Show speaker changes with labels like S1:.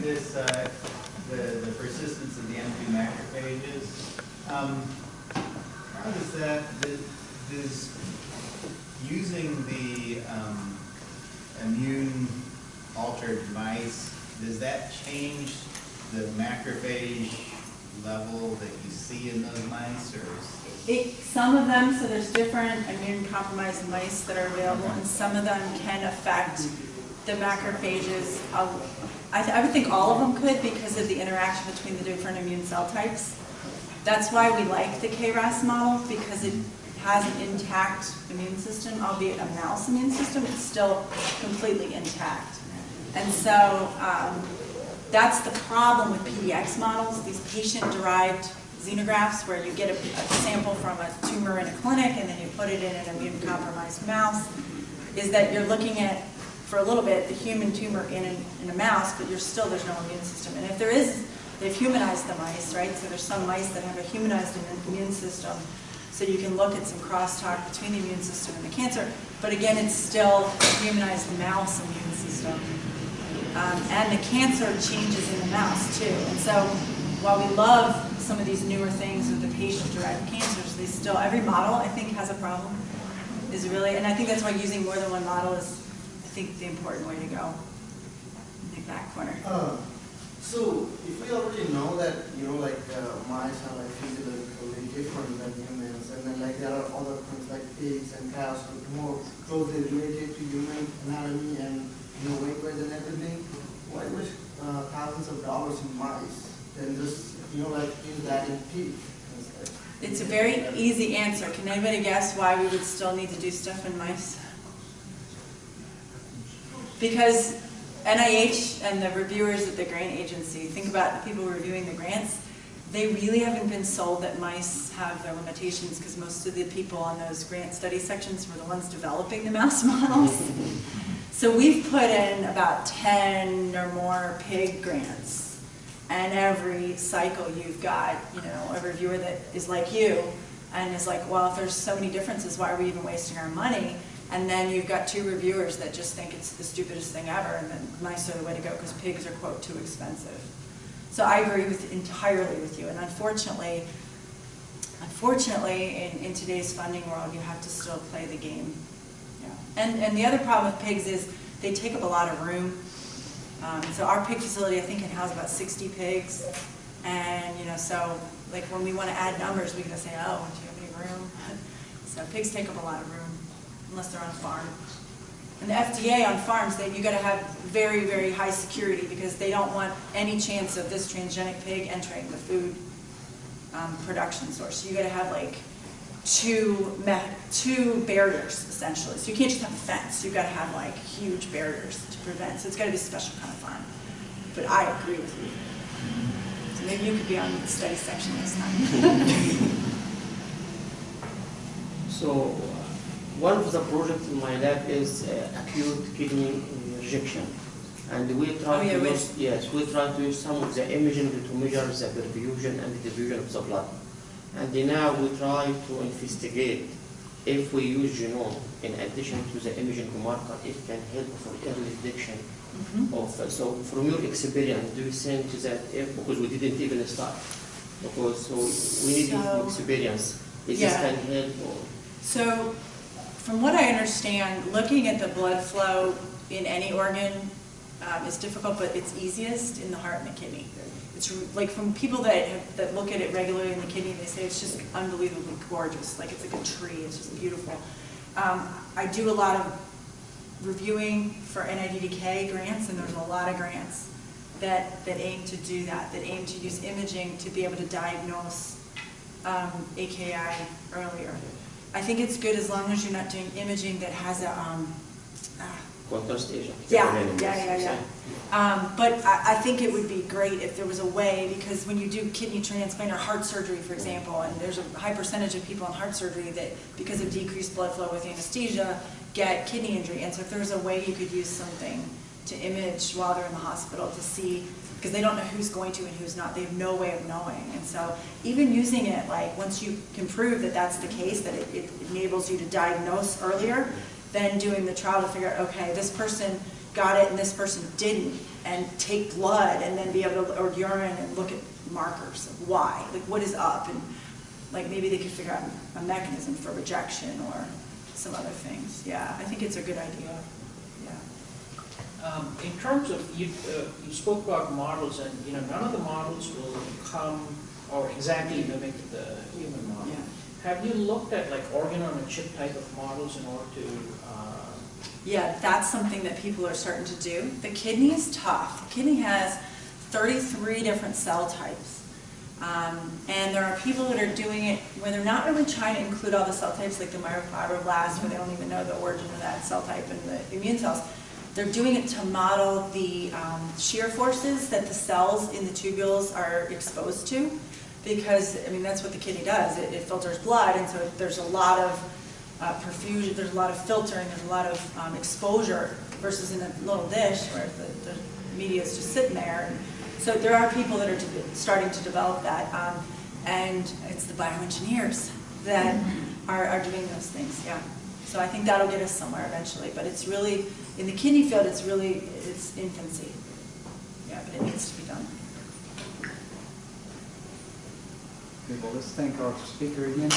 S1: this, the persistence of the M2 macrophages, how does that, does using the immune-altered mice, does that change the macrophage level that you see in those mice, or
S2: some of them, so there's different immune-compromised mice that are available, and some of them can affect the macrophages. I would think all of them could because of the interaction between the different immune cell types. That's why we like the KRAS model, because it has an intact immune system, albeit a mouse immune system, it's still completely intact. And so that's the problem with PDX models, these patient-derived xenografts where you get a sample from a tumor in a clinic and then you put it in an immune-compromised mouse, is that you're looking at, for a little bit, the human tumor in a mouse, but there's no immune system. And if there is, they've humanized the mice, right? So there's some mice that have a humanized immune system, so you can look at some crosstalk between the immune system and the cancer, but again, it's still a humanized mouse immune system. And the cancer changes in the mouse too. And so while we love some of these newer things with the patient-derived cancers, they still, every model I think has a problem, is really, and I think that's why using more than one model is, I think, the important way to go. In the back corner.
S3: So if we already know that, like mice are like physiologically different than humans, and then like there are other things like pigs and cows which are more closely related to human anatomy and weight and everything, why waste thousands of dollars in mice than just like use that in pig?
S2: It's a very easy answer. Can anybody guess why we would still need to do stuff in mice? Because NIH and the reviewers at the grant agency, think about the people reviewing the grants, they really haven't been sold that mice have their limitations because most of the people on those grant study sections were the ones developing the mouse models. So we've put in about 10 or more pig grants, and every cycle you've got, a reviewer that is like you and is like, well, if there's so many differences, why are we even wasting our money? And then you've got 2 reviewers that just think it's the stupidest thing ever, and then mice are the way to go because pigs are, quote, too expensive. So I agree entirely with you, and unfortunately, in today's funding world, you have to still play the game. Yeah. And the other problem with pigs is they take up a lot of room. So our pig facility, I think, can house about 60 pigs, and so like when we want to add numbers, we can say, oh, do you have any room? So pigs take up a lot of room, unless they're on a farm. And the FDA on farms, you got to have very, very high security because they don't want any chance of this transgenic pig entering the food production source. So you got to have like two barriers essentially. So you can't just have a fence. You've got to have like huge barriers to prevent. So it's got to be a special kind of farm. But I agree with you. So maybe you could be on the study section next time.
S4: So. One of the projects in my lab is acute kidney rejection, and we try to use some of the imaging to measure the perfusion and the diffusion of the blood. And now we try to investigate if we use genome in addition to the imaging marker, it can help for early detection of. So from your experience, do you think that because we didn't even start, because we need experience, if this can help? Or?
S2: So. From what I understand, looking at the blood flow in any organ is difficult, but it's easiest in the heart and the kidney. It's like from people that look at it regularly in the kidney, they say it's just unbelievably gorgeous. Like it's like a tree. It's just beautiful. I do a lot of reviewing for NIDDK grants, and there's a lot of grants that aim to do that aim to use imaging to be able to diagnose AKI earlier. I think it's good as long as you're not doing imaging that has a
S4: contrast agent.
S2: Yeah. But I think it would be great if there was a way, because when you do kidney transplant or heart surgery, for example, and there's a high percentage of people in heart surgery that, because of decreased blood flow with anesthesia, get kidney injury. And so if there was a way you could use something to image while they're in the hospital to see, because they don't know who's going to and who's not. They have no way of knowing. And so even using it, like once you can prove that that's the case, that it enables you to diagnose earlier, then doing the trial to figure out, okay, this person got it and this person didn't, and take blood and then be able to, or urine, and look at markers of why, like what is up, and like maybe they could figure out a mechanism for rejection or some other things. Yeah, I think it's a good idea. Yeah.
S5: In terms of, you spoke about models, and none of the models will come or exactly mimic the human model.
S2: Yeah.
S5: Have you looked at like organ-on-a-chip type of models in order to?
S2: Yeah, that's something that people are starting to do. The kidney is tough. The kidney has 33 different cell types. And there are people that are doing it where they're not really trying to include all the cell types, like the myofibroblast, where they don't even know the origin of that cell type, and the immune cells. They're doing it to model the shear forces that the cells in the tubules are exposed to, because, I mean, that's what the kidney does. It filters blood, and so there's a lot of perfusion, there's a lot of filtering, there's a lot of exposure, versus in a little dish where the media is just sitting there. And so there are people that are starting to develop that, and it's the bioengineers that are doing those things, yeah. So I think that'll get us somewhere eventually, but it's really, in the kidney field, it's infancy. Yeah, but it needs to be done.
S6: Okay, well, let's thank our speaker again.